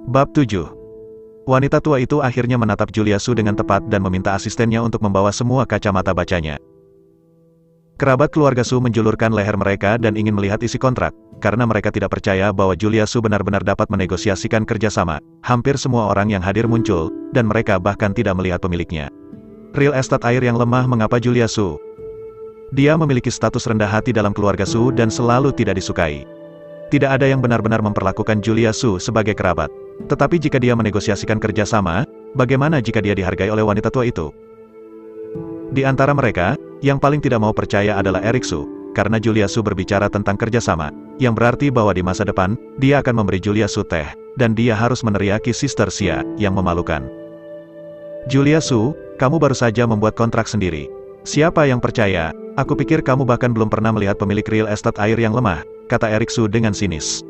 Bab 7. Wanita tua itu akhirnya menatap Julia Su dengan tepat dan meminta asistennya untuk membawa semua kacamata bacanya. Kerabat keluarga Su menjulurkan leher mereka dan ingin melihat isi kontrak, karena mereka tidak percaya bahwa Julia Su benar-benar dapat menegosiasikan kerjasama. Hampir semua orang yang hadir muncul, dan mereka bahkan tidak melihat pemiliknya. Real estate air yang lemah mengapa Julia Su? Dia memiliki status rendah hati dalam keluarga Su dan selalu tidak disukai. Tidak ada yang benar-benar memperlakukan Julia Su sebagai kerabat. Tetapi jika dia menegosiasikan kerjasama, bagaimana jika dia dihargai oleh wanita tua itu? Di antara mereka, yang paling tidak mau percaya adalah Eric Su, karena Julia Su berbicara tentang kerjasama, yang berarti bahwa di masa depan, dia akan memberi Julia Su teh, dan dia harus meneriaki Sister Xia, yang memalukan. Julia Su, kamu baru saja membuat kontrak sendiri. Siapa yang percaya? Aku pikir kamu bahkan belum pernah melihat pemilik real estate air yang lemah, kata Eric Su dengan sinis.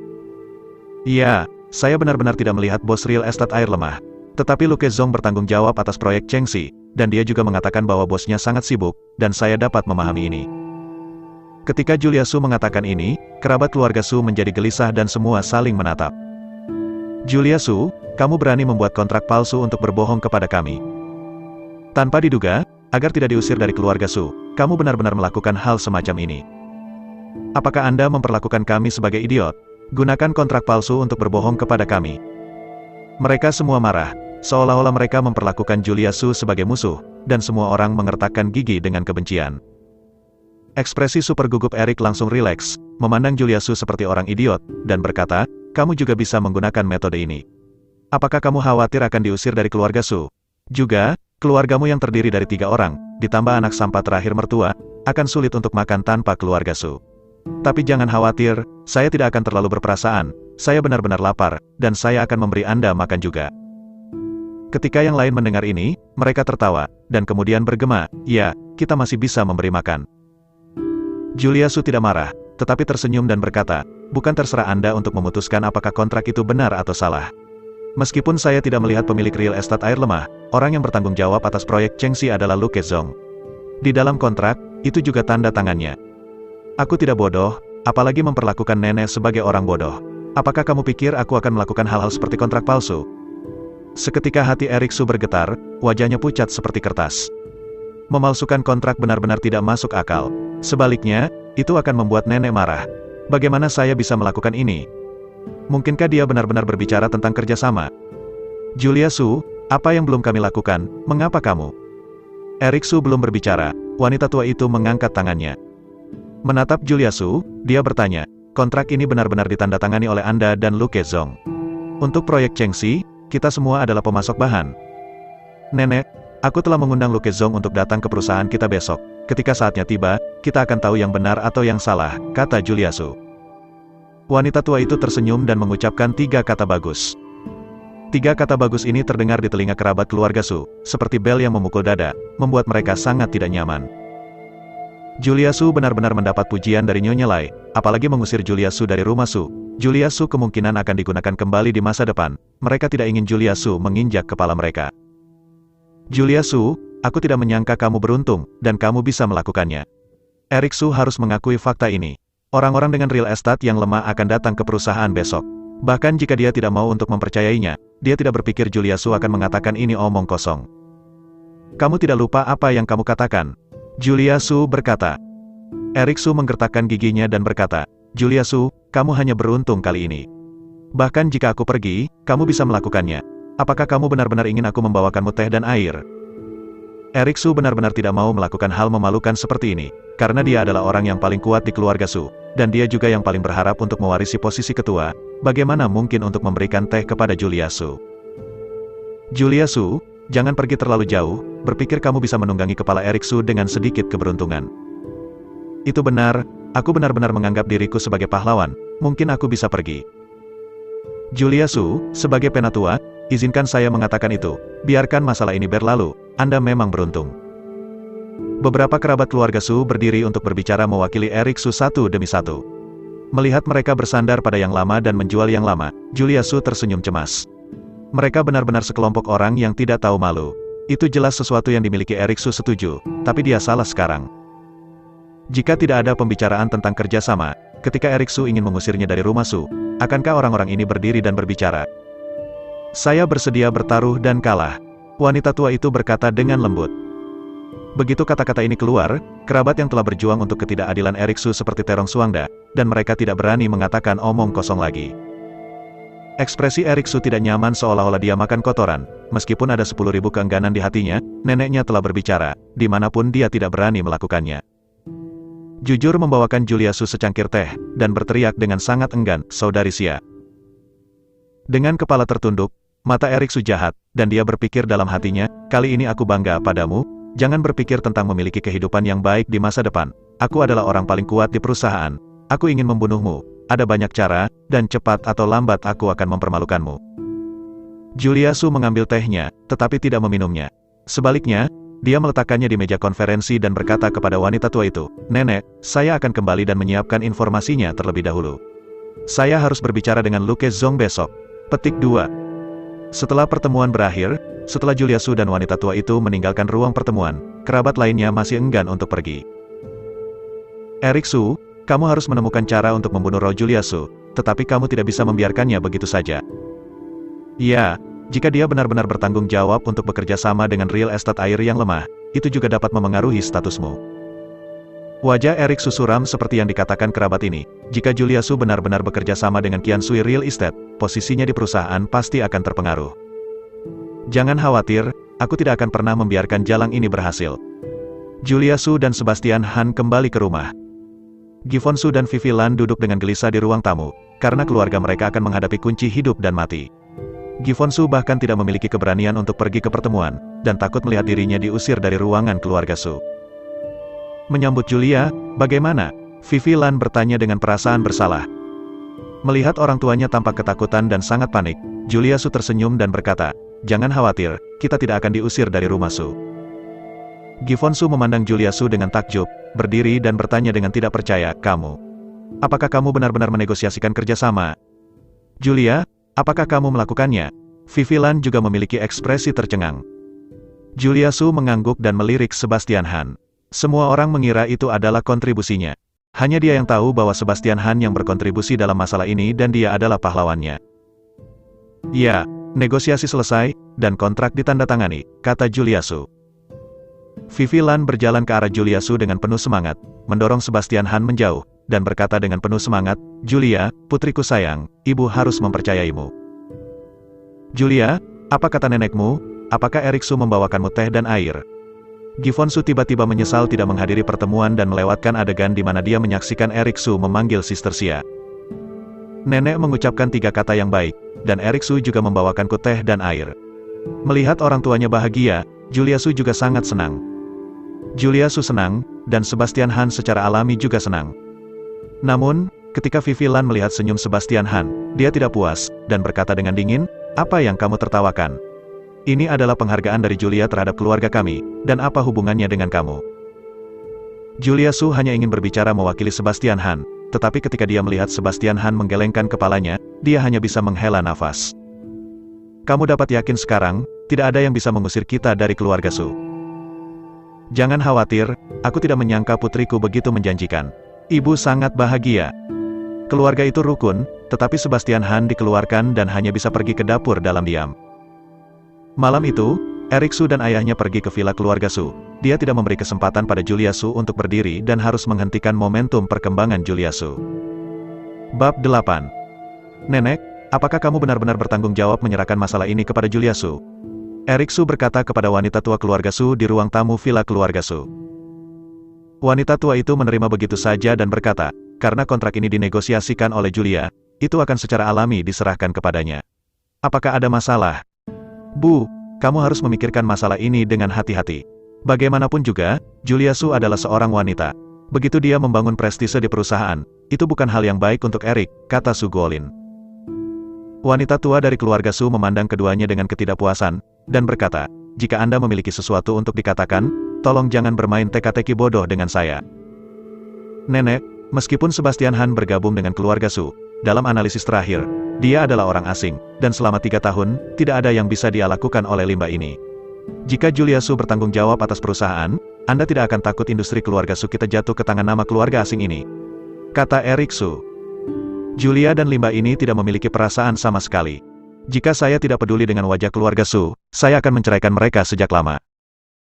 Iya, saya benar-benar tidak melihat bos real estate air lemah. Tetapi Luke Zong bertanggung jawab atas proyek Chengxi, dan dia juga mengatakan bahwa bosnya sangat sibuk, dan saya dapat memahami ini. Ketika Julia Su mengatakan ini, kerabat keluarga Su menjadi gelisah dan semua saling menatap. Julia Su, kamu berani membuat kontrak palsu untuk berbohong kepada kami. Tanpa diduga, agar tidak diusir dari keluarga Su, kamu benar-benar melakukan hal semacam ini. Apakah Anda memperlakukan kami sebagai idiot? Gunakan kontrak palsu untuk berbohong kepada kami. Mereka semua marah, seolah-olah mereka memperlakukan Julia Su sebagai musuh, dan semua orang mengertakkan gigi dengan kebencian. Ekspresi super gugup Eric langsung rileks, memandang Julia Su seperti orang idiot, dan berkata, kamu juga bisa menggunakan metode ini. Apakah kamu khawatir akan diusir dari keluarga Su? Juga, keluargamu yang terdiri dari 3 orang, ditambah anak sampah terakhir mertua, akan sulit untuk makan tanpa keluarga Su. Tapi jangan khawatir, saya tidak akan terlalu berperasaan, saya benar-benar lapar, dan saya akan memberi Anda makan juga. Ketika yang lain mendengar ini, mereka tertawa, dan kemudian bergema, ya, kita masih bisa memberi makan. Julia Su tidak marah, tetapi tersenyum dan berkata, bukan terserah Anda untuk memutuskan apakah kontrak itu benar atau salah. Meskipun saya tidak melihat pemilik real estate air lemah, orang yang bertanggung jawab atas proyek Chengxi adalah Luke Zong. Di dalam kontrak, itu juga tanda tangannya. Aku tidak bodoh, apalagi memperlakukan nenek sebagai orang bodoh. Apakah kamu pikir aku akan melakukan hal-hal seperti kontrak palsu? Seketika hati Eric Su bergetar, wajahnya pucat seperti kertas. Memalsukan kontrak benar-benar tidak masuk akal. Sebaliknya, itu akan membuat nenek marah. Bagaimana saya bisa melakukan ini? Mungkinkah dia benar-benar berbicara tentang kerjasama? Julia Su, apa yang belum kami lakukan, mengapa kamu? Eric Su belum berbicara, wanita tua itu mengangkat tangannya. Menatap Julia Su, dia bertanya, kontrak ini benar-benar ditandatangani oleh Anda dan Luke Zong. Untuk proyek Chengxi, kita semua adalah pemasok bahan. Nenek, aku telah mengundang Luke Zong untuk datang ke perusahaan kita besok. Ketika saatnya tiba, kita akan tahu yang benar atau yang salah, kata Julia Su. Wanita tua itu tersenyum dan mengucapkan 3 kata bagus. 3 kata bagus ini terdengar di telinga kerabat keluarga Su, seperti bel yang memukul dada, membuat mereka sangat tidak nyaman. Julia Su benar-benar mendapat pujian dari Nyonya Lai, apalagi mengusir Julia Su dari rumah Su. Julia Su kemungkinan akan digunakan kembali di masa depan, mereka tidak ingin Julia Su menginjak kepala mereka. Julia Su, aku tidak menyangka kamu beruntung, dan kamu bisa melakukannya. Eric Su harus mengakui fakta ini. Orang-orang dengan real estate yang lemah akan datang ke perusahaan besok. Bahkan jika dia tidak mau untuk mempercayainya, dia tidak berpikir Julia Su akan mengatakan ini omong kosong. Kamu tidak lupa apa yang kamu katakan? Julia Su berkata. Eric Su menggertakkan giginya dan berkata, Julia Su, kamu hanya beruntung kali ini. Bahkan jika aku pergi, kamu bisa melakukannya. Apakah kamu benar-benar ingin aku membawakanmu teh dan air? Eric Su benar-benar tidak mau melakukan hal memalukan seperti ini, karena dia adalah orang yang paling kuat di keluarga Su, dan dia juga yang paling berharap untuk mewarisi posisi ketua. Bagaimana mungkin untuk memberikan teh kepada Julia Su? Julia Su, jangan pergi terlalu jauh, berpikir kamu bisa menunggangi kepala Eric Su dengan sedikit keberuntungan. Itu benar, aku benar-benar menganggap diriku sebagai pahlawan, mungkin aku bisa pergi. Julia Su, sebagai penatua, izinkan saya mengatakan itu, biarkan masalah ini berlalu, Anda memang beruntung. Beberapa kerabat keluarga Su berdiri untuk berbicara mewakili Eric Su satu demi satu. Melihat mereka bersandar pada yang lama dan menjual yang lama, Julia Su tersenyum cemas. Mereka benar-benar sekelompok orang yang tidak tahu malu. Itu jelas sesuatu yang dimiliki Eric Su setuju, tapi dia salah sekarang. Jika tidak ada pembicaraan tentang kerjasama, ketika Eric Su ingin mengusirnya dari rumah Su, akankah orang-orang ini berdiri dan berbicara? Saya bersedia bertaruh dan kalah. Wanita tua itu berkata dengan lembut. Begitu kata-kata ini keluar, kerabat yang telah berjuang untuk ketidakadilan Erik Su seperti terong suangda, dan mereka tidak berani mengatakan omong kosong lagi. Ekspresi Erik Su tidak nyaman seolah-olah dia makan kotoran. Meskipun ada 10.000 keengganan di hatinya, neneknya telah berbicara, dimanapun dia tidak berani melakukannya. Jujur membawakan Julia Su secangkir teh, dan berteriak dengan sangat enggan, "Saudari Xia." Dengan kepala tertunduk, mata Erik Su jahat, dan dia berpikir dalam hatinya, "Kali ini aku bangga padamu, jangan berpikir tentang memiliki kehidupan yang baik di masa depan. Aku adalah orang paling kuat di perusahaan. Aku ingin membunuhmu. Ada banyak cara, dan cepat atau lambat aku akan mempermalukanmu." Julia Su mengambil tehnya, tetapi tidak meminumnya. Sebaliknya, dia meletakkannya di meja konferensi dan berkata kepada wanita tua itu, "Nenek, saya akan kembali dan menyiapkan informasinya terlebih dahulu. Saya harus berbicara dengan Luke Zong besok." Petik 2. Setelah pertemuan berakhir, setelah Julia Su dan wanita tua itu meninggalkan ruang pertemuan, kerabat lainnya masih enggan untuk pergi. "Erik Su, kamu harus menemukan cara untuk membunuh roh Julia Su, tetapi kamu tidak bisa membiarkannya begitu saja." "Ya, jika dia benar-benar bertanggung jawab untuk bekerja sama dengan real estate air yang lemah, itu juga dapat memengaruhi statusmu." Wajah Erik Su suram seperti yang dikatakan kerabat ini. Jika Julia Su benar-benar bekerja sama dengan Qian Sui Real Estate, posisinya di perusahaan pasti akan terpengaruh. "Jangan khawatir, aku tidak akan pernah membiarkan jalang ini berhasil." Julia Su dan Sebastian Han kembali ke rumah. Gifon Su dan Vivi Lan duduk dengan gelisah di ruang tamu, karena keluarga mereka akan menghadapi kunci hidup dan mati. Gifon Su bahkan tidak memiliki keberanian untuk pergi ke pertemuan, dan takut melihat dirinya diusir dari ruangan keluarga Su. "Menyambut Julia, bagaimana?" Vivi Lan bertanya dengan perasaan bersalah. Melihat orang tuanya tampak ketakutan dan sangat panik, Julia Su tersenyum dan berkata, "Jangan khawatir, kita tidak akan diusir dari rumah Su." Gifon Su memandang Julia Su dengan takjub, berdiri dan bertanya dengan tidak percaya, Apakah kamu benar-benar menegosiasikan kerjasama?" "Julia, apakah kamu melakukannya?" Vivi Lan juga memiliki ekspresi tercengang. Julia Su mengangguk dan melirik Sebastian Han. Semua orang mengira itu adalah kontribusinya. Hanya dia yang tahu bahwa Sebastian Han yang berkontribusi dalam masalah ini dan dia adalah pahlawannya. "Ya, negosiasi selesai, dan kontrak ditandatangani," kata Julia Su. Vivi Lan berjalan ke arah Julia Su dengan penuh semangat, mendorong Sebastian Han menjauh, dan berkata dengan penuh semangat, "Julia, putriku sayang, ibu harus mempercayaimu." "Julia, apa kata nenekmu? Apakah Erik Su membawakanmu teh dan air?" Gifon Su tiba-tiba menyesal tidak menghadiri pertemuan dan melewatkan adegan di mana dia menyaksikan Erik Su memanggil Sister Xia. "Nenek mengucapkan 3 kata yang baik, dan Erik Su juga membawakanku teh dan air." Melihat orang tuanya bahagia, Julia Su juga sangat senang. Julia Su senang, dan Sebastian Han secara alami juga senang. Namun, ketika Vivi Lan melihat senyum Sebastian Han, dia tidak puas, dan berkata dengan dingin, "Apa yang kamu tertawakan? Ini adalah penghargaan dari Julia terhadap keluarga kami, dan apa hubungannya dengan kamu?" Julia Su hanya ingin berbicara mewakili Sebastian Han, tetapi ketika dia melihat Sebastian Han menggelengkan kepalanya, dia hanya bisa menghela nafas. "Kamu dapat yakin sekarang, tidak ada yang bisa mengusir kita dari keluarga Su." "Jangan khawatir, aku tidak menyangka putriku begitu menjanjikan. Ibu sangat bahagia." Keluarga itu rukun, tetapi Sebastian Han dikeluarkan dan hanya bisa pergi ke dapur dalam diam. Malam itu, Erik Su dan ayahnya pergi ke villa keluarga Su. Dia tidak memberi kesempatan pada Julia Su untuk berdiri dan harus menghentikan momentum perkembangan Julia Su. Bab 8. "Nenek, apakah kamu benar-benar bertanggung jawab menyerahkan masalah ini kepada Julia Su?" Erik Su berkata kepada wanita tua keluarga Su di ruang tamu villa keluarga Su. Wanita tua itu menerima begitu saja dan berkata, "Karena kontrak ini dinegosiasikan oleh Julia, itu akan secara alami diserahkan kepadanya. Apakah ada masalah?" "Bu, kamu harus memikirkan masalah ini dengan hati-hati. Bagaimanapun juga, Julia Su adalah seorang wanita. Begitu dia membangun prestise di perusahaan, itu bukan hal yang baik untuk Erik," kata Su Guolin. Wanita tua dari keluarga Su memandang keduanya dengan ketidakpuasan, dan berkata, "Jika Anda memiliki sesuatu untuk dikatakan, tolong jangan bermain teka-teki bodoh dengan saya." "Nenek, meskipun Sebastian Han bergabung dengan keluarga Su, dalam analisis terakhir, dia adalah orang asing, dan selama 3 tahun, tidak ada yang bisa dia lakukan oleh limbah ini. Jika Julia Su bertanggung jawab atas perusahaan, Anda tidak akan takut industri keluarga Su kita jatuh ke tangan nama keluarga asing ini," kata Erik Su. "Julia dan limbah ini tidak memiliki perasaan sama sekali. Jika saya tidak peduli dengan wajah keluarga Su, saya akan menceraikan mereka sejak lama.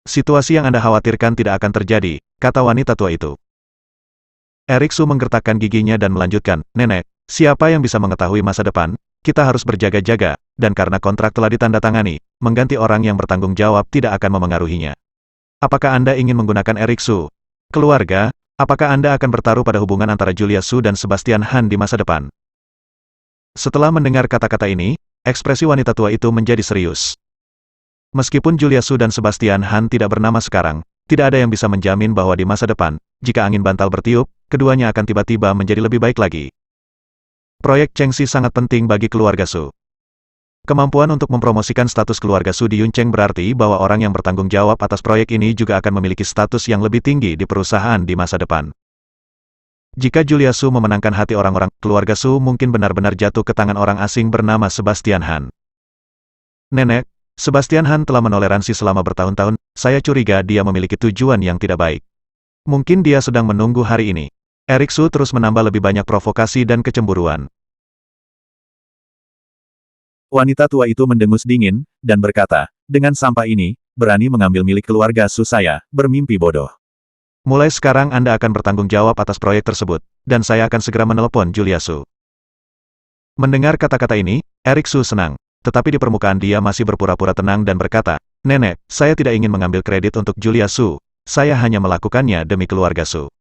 Situasi yang Anda khawatirkan tidak akan terjadi, kata wanita tua itu. Erik Su menggertakkan giginya dan melanjutkan, Nenek, siapa yang bisa mengetahui masa depan? Kita harus berjaga-jaga, dan karena kontrak telah ditandatangani, mengganti orang yang bertanggung jawab tidak akan memengaruhinya. Apakah Anda ingin menggunakan Erik Su? Keluarga, apakah Anda akan bertaruh pada hubungan antara Julia Su dan Sebastian Han di masa depan? Setelah mendengar kata-kata ini, ekspresi wanita tua itu menjadi serius. Meskipun Julia Su dan Sebastian Han tidak bernama sekarang, tidak ada yang bisa menjamin bahwa di masa depan, jika angin bantal bertiup, keduanya akan tiba-tiba menjadi lebih baik lagi. Proyek Chengxi sangat penting bagi keluarga Su. Kemampuan untuk mempromosikan status keluarga Su di Yuncheng berarti bahwa orang yang bertanggung jawab atas proyek ini juga akan memiliki status yang lebih tinggi di perusahaan di masa depan. Jika Julia Su memenangkan hati orang-orang, keluarga Su mungkin benar-benar jatuh ke tangan orang asing bernama Sebastian Han. Nenek, Sebastian Han telah menoleransi selama bertahun-tahun, saya curiga dia memiliki tujuan yang tidak baik. Mungkin dia sedang menunggu hari ini. Erik Su terus menambah lebih banyak provokasi dan kecemburuan. Wanita tua itu mendengus dingin, dan berkata, dengan sampah ini, berani mengambil milik keluarga Su saya, bermimpi bodoh. Mulai sekarang Anda akan bertanggung jawab atas proyek tersebut, dan saya akan segera menelepon Julia Su. Mendengar kata-kata ini, Erik Su senang. Tetapi di permukaan dia masih berpura-pura tenang dan berkata, Nenek, saya tidak ingin mengambil kredit untuk Julia Su, saya hanya melakukannya demi keluarga Su.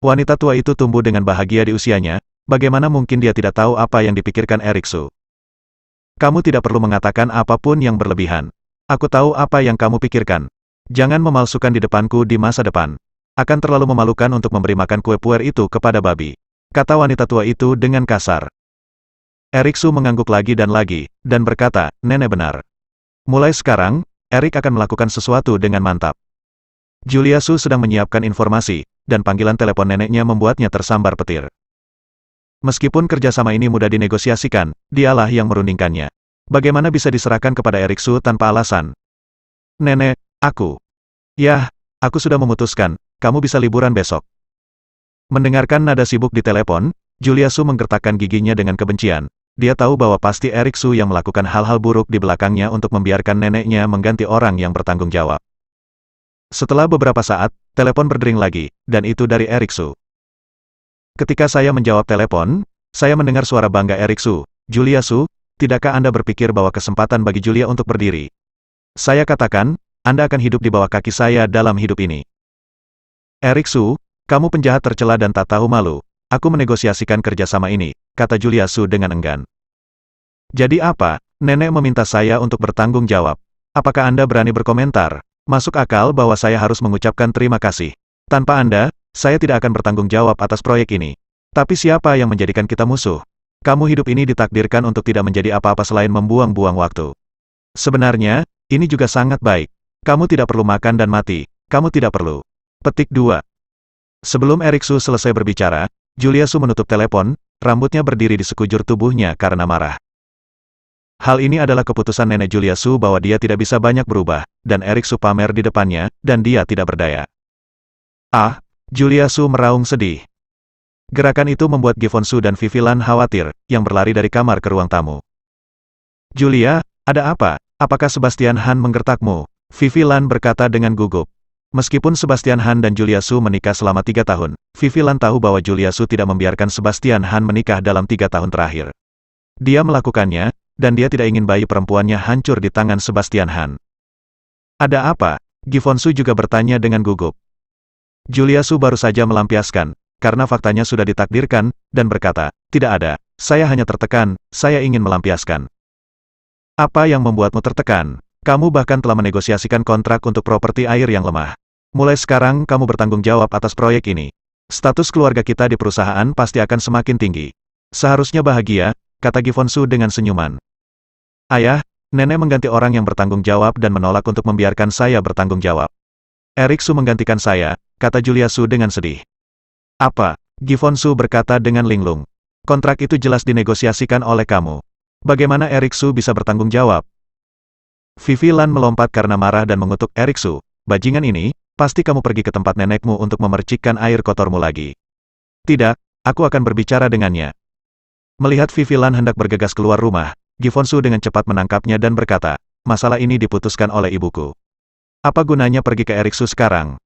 Wanita tua itu tumbuh dengan bahagia di usianya, bagaimana mungkin dia tidak tahu apa yang dipikirkan Erik Su. Kamu tidak perlu mengatakan apapun yang berlebihan. Aku tahu apa yang kamu pikirkan. Jangan memalsukan di depanku di masa depan. Akan terlalu memalukan untuk memberi makan kue puer itu kepada babi. Kata wanita tua itu dengan kasar. Erik Su mengangguk lagi, dan berkata, Nenek benar. Mulai sekarang, Erik akan melakukan sesuatu dengan mantap. Julia Su sedang menyiapkan informasi, dan panggilan telepon neneknya membuatnya tersambar petir. Meskipun kerjasama ini mudah dinegosiasikan, dialah yang merundingkannya. Bagaimana bisa diserahkan kepada Erik Su tanpa alasan? Nenek, aku. Yah, aku sudah memutuskan, kamu bisa liburan besok. Mendengarkan nada sibuk di telepon, Julia Su menggertakkan giginya dengan kebencian. Dia tahu bahwa pasti Erik Su yang melakukan hal-hal buruk di belakangnya untuk membiarkan neneknya mengganti orang yang bertanggung jawab. Setelah beberapa saat, telepon berdering lagi, dan itu dari Erik Su. Ketika saya menjawab telepon, saya mendengar suara bangga Erik Su. Julia Su, tidakkah Anda berpikir bahwa kesempatan bagi Julia untuk berdiri? Saya katakan, Anda akan hidup di bawah kaki saya dalam hidup ini. Erik Su, kamu penjahat tercela dan tak tahu malu. Aku menegosiasikan kerjasama ini, kata Julia Su dengan enggan. Jadi apa? Nenek meminta saya untuk bertanggung jawab. Apakah Anda berani berkomentar? Masuk akal bahwa saya harus mengucapkan terima kasih. Tanpa Anda, saya tidak akan bertanggung jawab atas proyek ini. Tapi siapa yang menjadikan kita musuh? Kamu hidup ini ditakdirkan untuk tidak menjadi apa-apa selain membuang-buang waktu. Sebenarnya, ini juga sangat baik. Kamu tidak perlu makan dan mati. Kamu tidak perlu. Petik 2. Sebelum Erik Su selesai berbicara, Julia Su menutup telepon, rambutnya berdiri di sekujur tubuhnya karena marah. Hal ini adalah keputusan nenek Julia Su bahwa dia tidak bisa banyak berubah, dan Erik Su pamer di depannya, dan dia tidak berdaya. Ah, Julia Su meraung sedih. Gerakan itu membuat Gifon Su dan Vivi Lan khawatir, yang berlari dari kamar ke ruang tamu. Julia, ada apa? Apakah Sebastian Han menggertakmu? Vivi Lan berkata dengan gugup. Meskipun Sebastian Han dan Julia Su menikah selama 3 tahun, Vivi Lan tahu bahwa Julia Su tidak membiarkan Sebastian Han menikah dalam 3 tahun terakhir. Dia melakukannya, dan dia tidak ingin bayi perempuannya hancur di tangan Sebastian Han. Ada apa? Gifon Su juga bertanya dengan gugup. Julia Su baru saja melampiaskan, karena faktanya sudah ditakdirkan, dan berkata, tidak ada, saya hanya tertekan, saya ingin melampiaskan. Apa yang membuatmu tertekan? Kamu bahkan telah menegosiasikan kontrak untuk properti air yang lemah. Mulai sekarang kamu bertanggung jawab atas proyek ini. Status keluarga kita di perusahaan pasti akan semakin tinggi. Seharusnya bahagia, kata Gifon Su dengan senyuman. Ayah, nenek mengganti orang yang bertanggung jawab dan menolak untuk membiarkan saya bertanggung jawab. Erik Su menggantikan saya, kata Julia Su dengan sedih. Apa? Gifon Su berkata dengan linglung. Kontrak itu jelas dinegosiasikan oleh kamu. Bagaimana Erik Su bisa bertanggung jawab? Vivi Lan melompat karena marah dan mengutuk Erik Su. Bajingan ini, pasti kamu pergi ke tempat nenekmu untuk memercikkan air kotormu lagi. Tidak, aku akan berbicara dengannya. Melihat Vivi Lan hendak bergegas keluar rumah, Gifonsu dengan cepat menangkapnya dan berkata, masalah ini diputuskan oleh ibuku. Apa gunanya pergi ke Eriksu sekarang?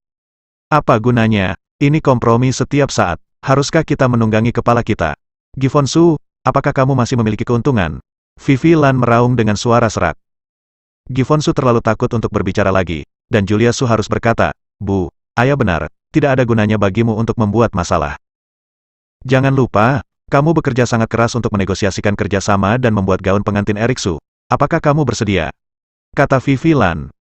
Apa gunanya? Ini kompromi setiap saat. Haruskah kita menunggangi kepala kita? Gifonsu, apakah kamu masih memiliki keuntungan? Vivi Lan meraung dengan suara serak. Gifonsu terlalu takut untuk berbicara lagi, dan Juliasu harus berkata, Bu, ayah benar, tidak ada gunanya bagimu untuk membuat masalah. Jangan lupa, kamu bekerja sangat keras untuk menegosiasikan kerjasama dan membuat gaun pengantin Eriksu. Apakah kamu bersedia? Kata Vivi Lan.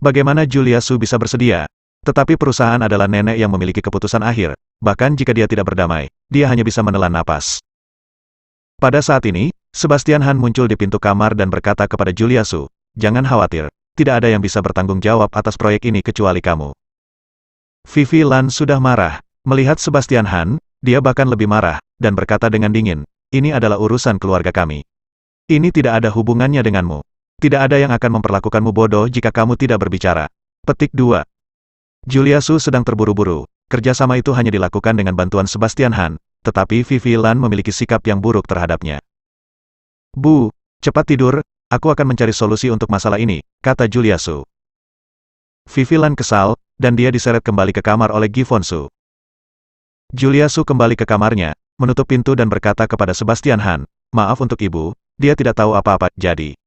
Bagaimana Juliasu bisa bersedia? Tetapi perusahaan adalah nenek yang memiliki keputusan akhir, bahkan jika dia tidak berdamai, dia hanya bisa menelan napas. Pada saat ini, Sebastian Han muncul di pintu kamar dan berkata kepada Juliasu, jangan khawatir, tidak ada yang bisa bertanggung jawab atas proyek ini kecuali kamu. Vivi Lan sudah marah. Melihat Sebastian Han, dia bahkan lebih marah, dan berkata dengan dingin, ini adalah urusan keluarga kami. Ini tidak ada hubungannya denganmu. Tidak ada yang akan memperlakukanmu bodoh jika kamu tidak berbicara. Petik 2. Juliasu sedang terburu-buru. Kerjasama itu hanya dilakukan dengan bantuan Sebastian Han, tetapi Vivi Lan memiliki sikap yang buruk terhadapnya. Bu, cepat tidur, aku akan mencari solusi untuk masalah ini, kata Juliasu. Vivi Lan kesal, dan dia diseret kembali ke kamar oleh Gifonsu. Juliasu kembali ke kamarnya, menutup pintu dan berkata kepada Sebastian Han, maaf untuk ibu, dia tidak tahu apa-apa, jadi.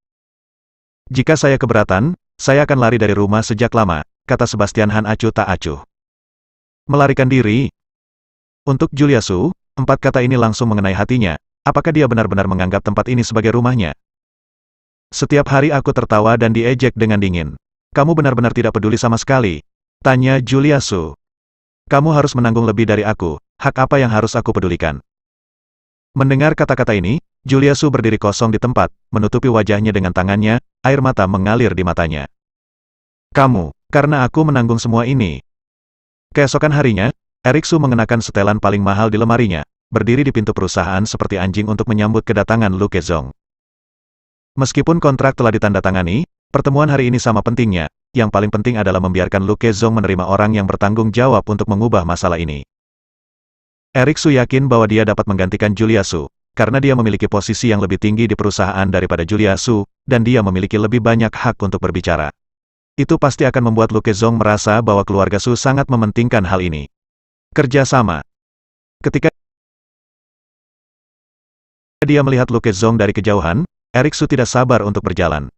Jika saya keberatan, saya akan lari dari rumah sejak lama, kata Sebastian Han acuh tak acuh. Melarikan diri? Untuk Juliasu, 4 kata ini langsung mengenai hatinya, apakah dia benar-benar menganggap tempat ini sebagai rumahnya? Setiap hari aku tertawa dan diejek dengan dingin. Kamu benar-benar tidak peduli sama sekali? Tanya Juliasu. Kamu harus menanggung lebih dari aku, hak apa yang harus aku pedulikan? Mendengar kata-kata ini, Juliasu berdiri kosong di tempat, menutupi wajahnya dengan tangannya, air mata mengalir di matanya. Kamu, karena aku menanggung semua ini. Keesokan harinya, Eriksu mengenakan setelan paling mahal di lemarinya, berdiri di pintu perusahaan seperti anjing untuk menyambut kedatangan Lu Kezong. Meskipun kontrak telah ditandatangani, pertemuan hari ini sama pentingnya, yang paling penting adalah membiarkan Lu Kezong menerima orang yang bertanggung jawab untuk mengubah masalah ini. Eriksu yakin bahwa dia dapat menggantikan Juliasu, karena dia memiliki posisi yang lebih tinggi di perusahaan daripada Juliasu, dan dia memiliki lebih banyak hak untuk berbicara. Itu pasti akan membuat Lu Kezong merasa bahwa keluarga Su sangat mementingkan hal ini. Kerjasama. Ketika dia melihat Lu Kezong dari kejauhan, Eriksu tidak sabar untuk berjalan.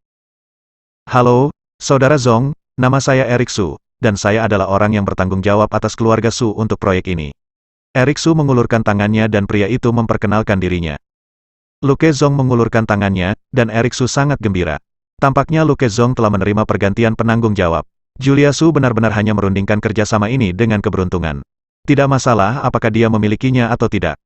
Halo, Saudara Zong, nama saya Eriksu, dan saya adalah orang yang bertanggung jawab atas keluarga Su untuk proyek ini. Eriksu mengulurkan tangannya dan pria itu memperkenalkan dirinya. Lu Kezong mengulurkan tangannya, dan Eriksu sangat gembira. Tampaknya Lu Kezong telah menerima pergantian penanggung jawab. Juliasu benar-benar hanya merundingkan kerjasama ini dengan keberuntungan. Tidak masalah apakah dia memilikinya atau tidak.